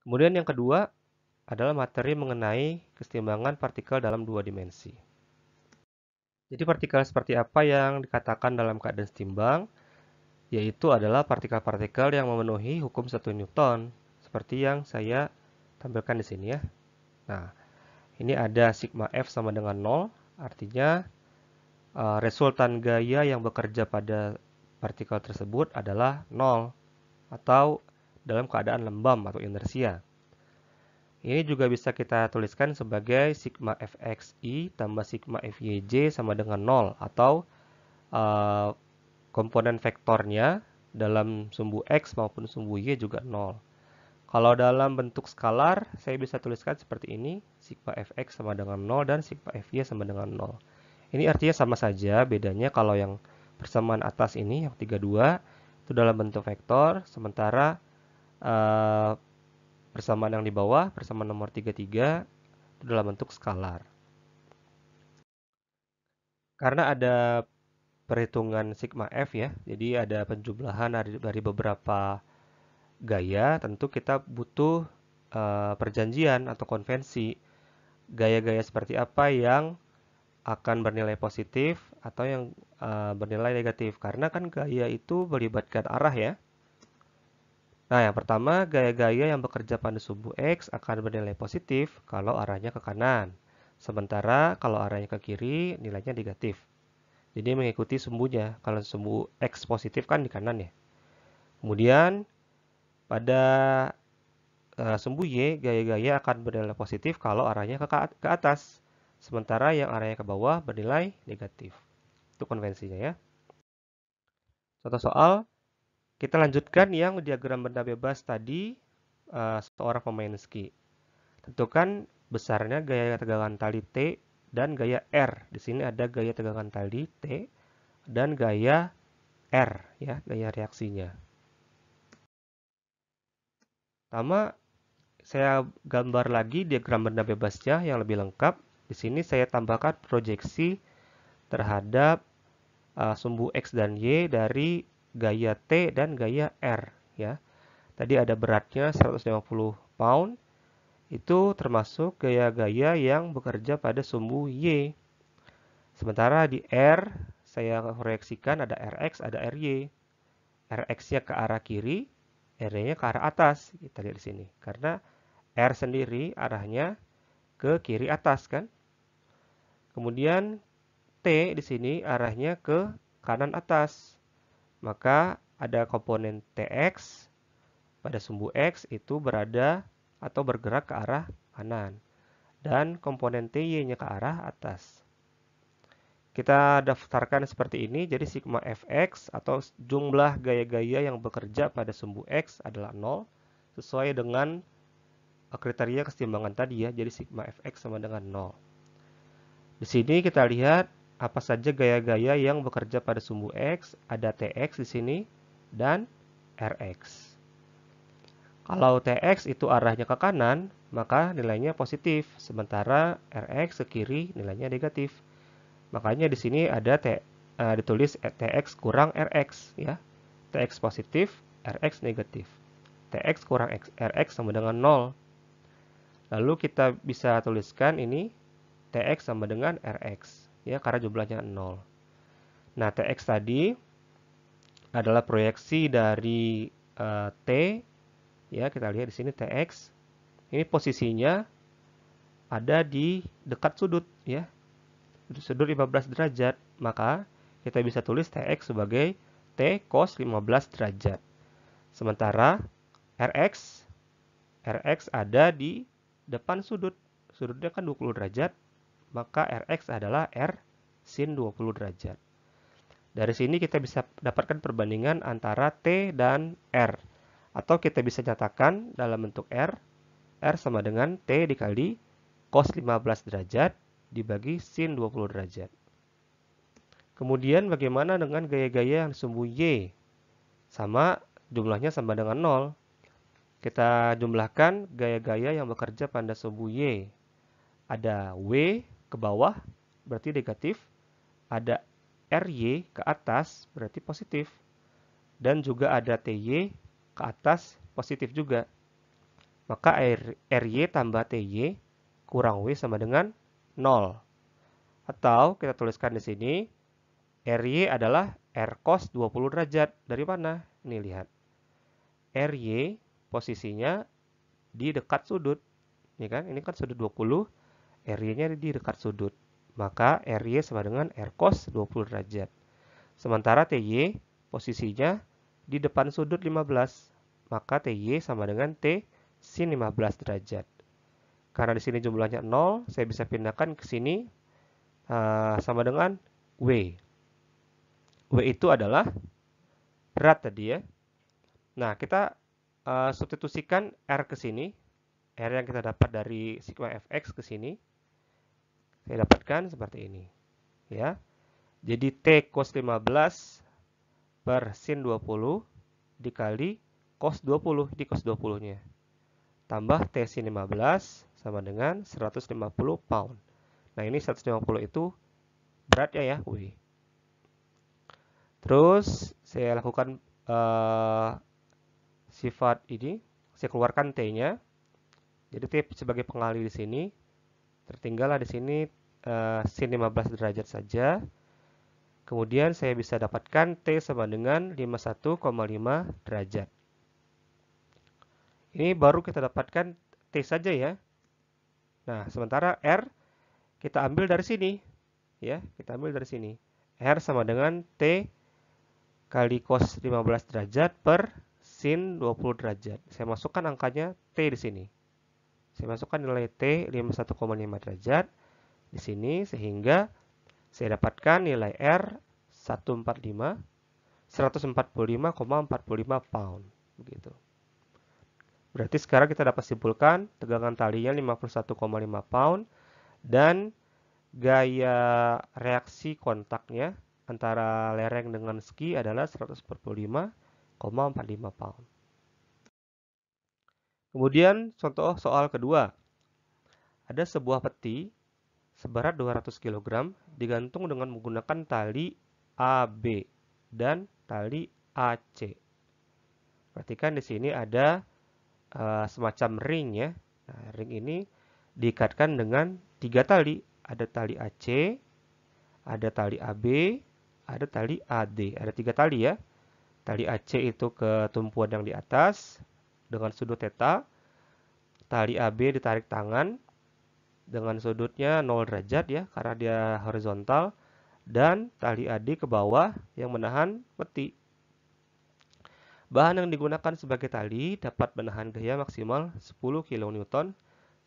Kemudian yang kedua adalah materi mengenai kesetimbangan partikel dalam dua dimensi. Jadi partikel seperti apa yang dikatakan dalam keadaan setimbang? Yaitu adalah partikel-partikel yang memenuhi hukum 1 Newton, seperti yang saya tampilkan di sini ya. Nah, ini ada sigma F sama dengan 0, artinya resultan gaya yang bekerja pada partikel tersebut adalah 0, atau dalam keadaan lembam atau inersia. Ini juga bisa kita tuliskan sebagai sigma Fxi tambah sigma Fyj sama dengan 0, atau uh, komponen vektornya dalam sumbu X maupun sumbu Y juga 0. Kalau dalam bentuk skalar, saya bisa tuliskan seperti ini, sigma Fx sama dengan 0 dan sigma Fy sama dengan 0. Ini artinya sama saja, bedanya kalau yang persamaan atas ini, yang 32, itu dalam bentuk vektor, sementara persamaan yang di bawah, persamaan nomor 33, itu dalam bentuk skalar. Karena ada perhitungan sigma F ya, jadi ada penjumlahan dari beberapa gaya, tentu kita butuh perjanjian atau konvensi. Gaya-gaya seperti apa yang akan bernilai positif atau yang bernilai negatif. Karena kan gaya itu melibatkan arah ya. Nah, yang pertama, gaya-gaya yang bekerja pada sumbu X akan bernilai positif kalau arahnya ke kanan. Sementara kalau arahnya ke kiri, nilainya negatif. Jadi mengikuti sumbunya. Kalau sumbu X positif kan di kanan ya. Kemudian pada sumbu Y, gaya-gaya akan bernilai positif kalau arahnya ke atas. Sementara yang arahnya ke bawah bernilai negatif. Itu konvensinya ya. Contoh soal, kita lanjutkan yang diagram benda bebas tadi, seorang pemain ski. Tentukan besarnya gaya tegangan tali T dan gaya R. Di sini ada gaya tegangan tali T dan gaya R, ya, gaya reaksinya. Pertama, saya gambar lagi diagram benda bebasnya yang lebih lengkap. Di sini saya tambahkan proyeksi terhadap sumbu X dan Y dari gaya T dan gaya R, ya. Tadi ada beratnya 150 pound, itu termasuk gaya-gaya yang bekerja pada sumbu Y. Sementara di R, saya proyeksikan ada Rx, ada Ry. Rx-nya ke arah kiri, Ry-nya ke arah atas. Kita lihat di sini. Karena R sendiri arahnya ke kiri atas kan. Kemudian T di sini arahnya ke kanan atas. Maka ada komponen Tx pada sumbu X itu berada atau bergerak ke arah kanan. Dan komponen Ty-nya ke arah atas. Kita daftarkan seperti ini, jadi sigma Fx atau jumlah gaya-gaya yang bekerja pada sumbu X adalah 0, sesuai dengan kriteria kesetimbangan tadi ya, jadi sigma Fx sama dengan 0. Di sini kita lihat apa saja gaya-gaya yang bekerja pada sumbu X, ada Tx di sini, dan Rx. Kalau Tx itu arahnya ke kanan, maka nilainya positif, sementara Rx ke kiri nilainya negatif. Makanya di sini ada ditulis Tx kurang Rx ya. Tx positif, Rx negatif. Tx kurang Rx sama dengan 0. Lalu kita bisa tuliskan ini Tx sama dengan Rx ya, karena jumlahnya 0. Nah, Tx tadi adalah proyeksi dari T ya, kita lihat di sini Tx. Ini posisinya ada di dekat sudut ya. Sudut 15 derajat, maka kita bisa tulis Tx sebagai T cos 15 derajat. Sementara Rx ada di depan sudut. Sudutnya kan 20 derajat, maka Rx adalah R sin 20 derajat. Dari sini kita bisa dapatkan perbandingan antara T dan R. Atau kita bisa nyatakan dalam bentuk R sama dengan T dikali cos 15 derajat dibagi sin 20 derajat. Kemudian bagaimana dengan gaya-gaya yang sumbu Y? Sama, jumlahnya sama dengan 0. Kita jumlahkan gaya-gaya yang bekerja pada sumbu Y. Ada W ke bawah, berarti negatif. Ada RY ke atas, berarti positif. Dan juga ada TY ke atas, positif juga. maka RY tambah TY kurang W sama dengan 0. Atau kita tuliskan di sini, RY adalah R cos 20 derajat. Dari mana? Ini lihat. RY posisinya di dekat sudut. Ya kan? Ini kan sudut 20, RY-nya di dekat sudut. Maka RY sama dengan R cos 20 derajat. Sementara TY posisinya di depan sudut 15. Maka TY sama dengan T sin 15 derajat. Karena di sini jumlahnya 0, saya bisa pindahkan ke sini sama dengan W. W itu adalah berat tadi ya. Nah, kita substitusikan R ke sini. R yang kita dapat dari sigma fx ke sini. Saya dapatkan seperti ini. Ya. Jadi T cos 15 per sin 20 dikali cos 20 di cos 20-nya. Tambah T sin 15 sama dengan 150 pound. Nah, ini 150 itu beratnya ya, W. Terus saya lakukan sifat ini, saya keluarkan T-nya. Jadi T sebagai pengali di sini. Tertinggallah di sini sin 15 derajat saja. Kemudian saya bisa dapatkan T sama dengan 51,5 derajat. Ini baru kita dapatkan T saja ya. Nah, sementara R kita ambil dari sini. Ya, kita ambil dari sini. R sama dengan T kali cos 15 derajat per sin 20 derajat. Saya masukkan angkanya T di sini. Saya masukkan nilai T 51,5 derajat di sini sehingga saya dapatkan nilai R 145,45 pound begitu. Berarti sekarang kita dapat simpulkan tegangan talinya 51,5 pound dan gaya reaksi kontaknya antara lereng dengan ski adalah 145,45 pound. Kemudian contoh soal kedua. Ada sebuah peti seberat 200 kg digantung dengan menggunakan tali AB dan tali AC. Perhatikan di sini ada semacam ring ya. Nah, ring ini diikatkan dengan 3 tali. Ada tali AC, ada tali AB, ada tali AD. Ada 3 tali ya. Tali AC itu ke tumpuan yang di atas dengan sudut theta. Tali AB ditarik tangan dengan sudutnya 0 derajat ya, karena dia horizontal. Dan tali AD ke bawah yang menahan peti. Bahan yang digunakan sebagai tali dapat menahan gaya maksimal 10 kN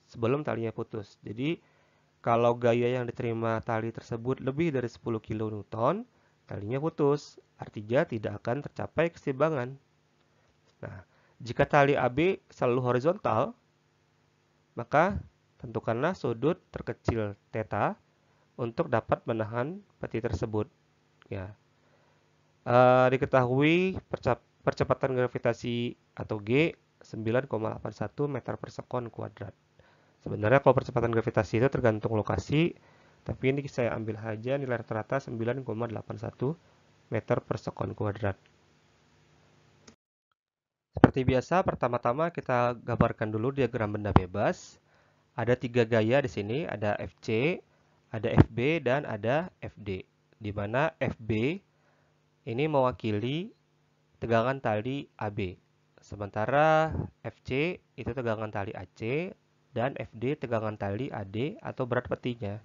sebelum talinya putus. Jadi, kalau gaya yang diterima tali tersebut lebih dari 10 kN, talinya putus. Artinya tidak akan tercapai keseimbangan. Nah, jika tali AB selalu horizontal, maka tentukanlah sudut terkecil θ untuk dapat menahan peti tersebut. Ya. Diketahui percepatan gravitasi atau G 9,81 meter per sekon kuadrat. Sebenarnya kalau percepatan gravitasi itu tergantung lokasi, tapi ini saya ambil saja nilai rata-rata 9,81 meter per sekon kuadrat. Seperti biasa, pertama-tama kita gambarkan dulu diagram benda bebas. Ada 3 gaya di sini, ada FC, ada FB, dan ada FD. Di mana FB ini mewakili tegangan tali AB. Sementara FC itu tegangan tali AC dan FD tegangan tali AD atau berat petinya.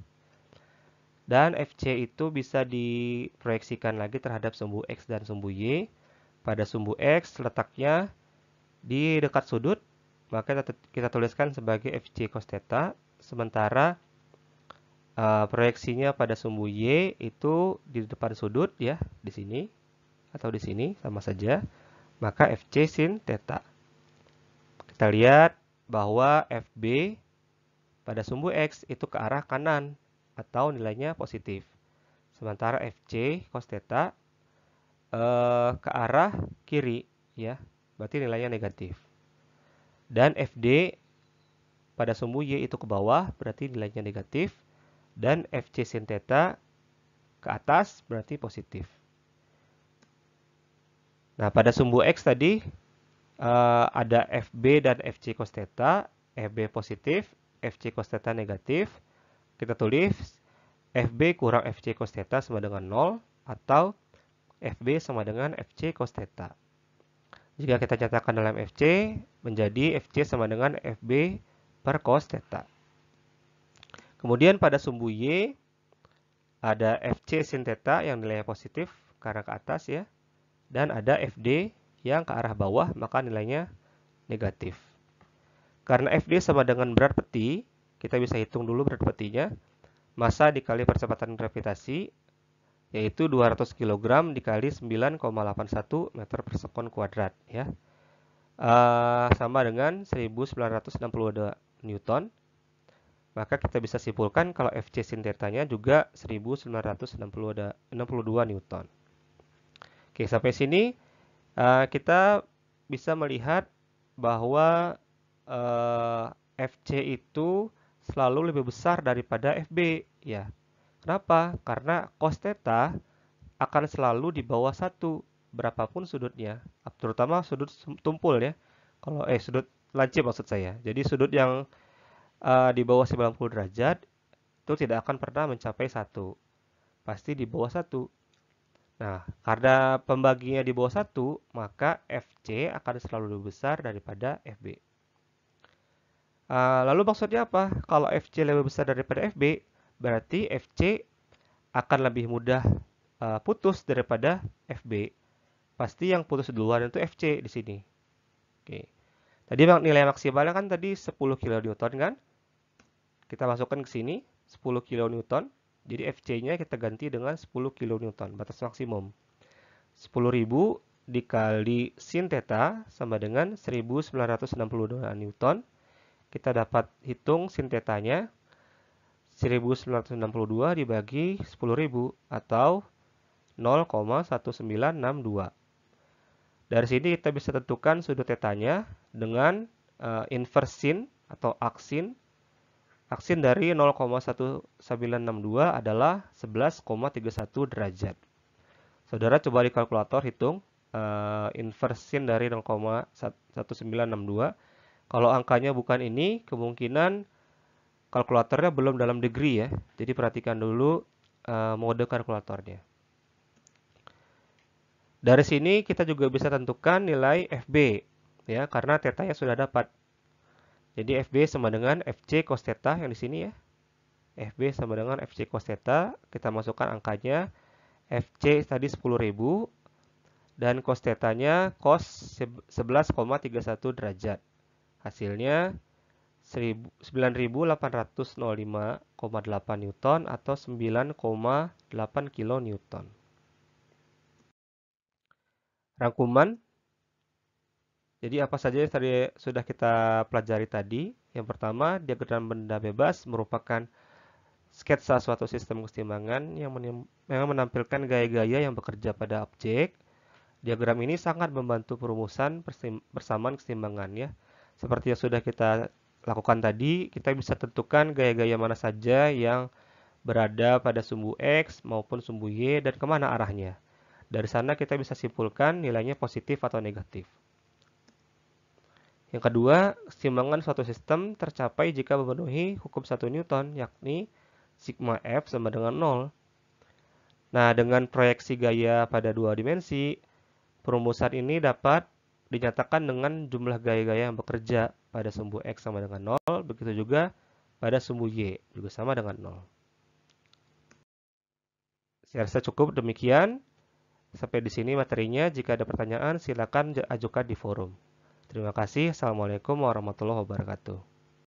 Dan FC itu bisa diproyeksikan lagi terhadap sumbu X dan sumbu Y. Pada sumbu X letaknya di dekat sudut, maka kita tuliskan sebagai FC cos θ. Sementara proyeksinya pada sumbu Y itu di depan sudut ya, di sini atau di sini sama saja. Maka FC sin θ. Kita lihat bahwa FB pada sumbu X itu ke arah kanan atau nilainya positif. Sementara FC cos θ ke arah kiri ya, berarti nilainya negatif. Dan FD pada sumbu Y itu ke bawah, berarti nilainya negatif. Dan FC sin θ ke atas, berarti positif. Nah, pada sumbu X tadi, ada FB dan FC cos theta, FB positif, FC cos theta negatif. Kita tulis FB kurang FC cos theta sama dengan 0 atau FB sama dengan FC cos theta. Jika kita catatkan dalam FC, menjadi FC sama dengan FB per cos theta. Kemudian pada sumbu Y, ada FC sin theta yang nilainya positif karena ke atas ya. Dan ada FD yang ke arah bawah, maka nilainya negatif. Karena FD sama dengan berat peti, kita bisa hitung dulu berat petinya. Massa dikali percepatan gravitasi, yaitu 200 kg dikali 9,81 meter per sekon kuadrat. Ya. Sama dengan 1962 Newton. Maka kita bisa simpulkan kalau FC sin theta-nya juga 1962 Newton. Oke, sampai sini kita bisa melihat bahwa FC itu selalu lebih besar daripada FB. Ya. Kenapa? Karena cos theta akan selalu di bawah 1, berapapun sudutnya, terutama sudut tumpul ya. Kalau sudut lancip maksud saya. Jadi sudut yang di bawah 90 derajat itu tidak akan pernah mencapai 1. Pasti di bawah 1. Nah, karena pembaginya di bawah 1, maka FC akan selalu lebih besar daripada FB. Lalu maksudnya apa? Kalau FC lebih besar daripada FB, berarti FC akan lebih mudah putus daripada FB. Pasti yang putus duluan itu FC di sini. Oke. Tadi nilai maksimalnya kan tadi 10 kN kan? Kita masukkan ke sini 10 kN. Jadi FC-nya kita ganti dengan 10 kN, batas maksimum. 10.000 dikali sin theta sama dengan 1962 Newton. Kita dapat hitung sin theta-nya 1962 dibagi 10.000 atau 0,1962. Dari sini kita bisa tentukan sudut theta-nya dengan inverse sin atau aksin. Aksin dari 0,1962 adalah 11,31 derajat. Saudara coba di kalkulator hitung inverse sin dari 0,1962. Kalau angkanya bukan ini, kemungkinan kalkulatornya belum dalam degree ya. Jadi perhatikan dulu mode kalkulatornya. Dari sini kita juga bisa tentukan nilai FB ya, karena theta-nya sudah dapat. Jadi FB sama dengan FC cos theta yang di sini ya. FB sama dengan FC cos theta, kita masukkan angkanya. FC tadi 10.000 dan cos theta-nya cos 11,31 derajat. Hasilnya 9.805,8 Newton atau 9,8 kN. Rangkuman. Jadi apa saja yang tadi sudah kita pelajari tadi? Yang pertama, diagram benda bebas merupakan sketsa suatu sistem keseimbangan yang menampilkan gaya-gaya yang bekerja pada objek. Diagram ini sangat membantu perumusan persamaan keseimbangan ya. Seperti yang sudah kita lakukan tadi, kita bisa tentukan gaya-gaya mana saja yang berada pada sumbu X maupun sumbu Y dan kemana arahnya. Dari sana kita bisa simpulkan nilainya positif atau negatif. Yang kedua, keseimbangan suatu sistem tercapai jika memenuhi hukum 1 Newton, yakni sigma F sama dengan 0. Nah, dengan proyeksi gaya pada 2 dimensi, perumusan ini dapat dinyatakan dengan jumlah gaya-gaya yang bekerja pada sumbu X sama dengan 0, begitu juga pada sumbu Y, juga sama dengan 0. Saya rasa cukup demikian. Sampai di sini materinya. Jika ada pertanyaan, silakan ajukan di forum. Terima kasih. Assalamualaikum warahmatullahi wabarakatuh.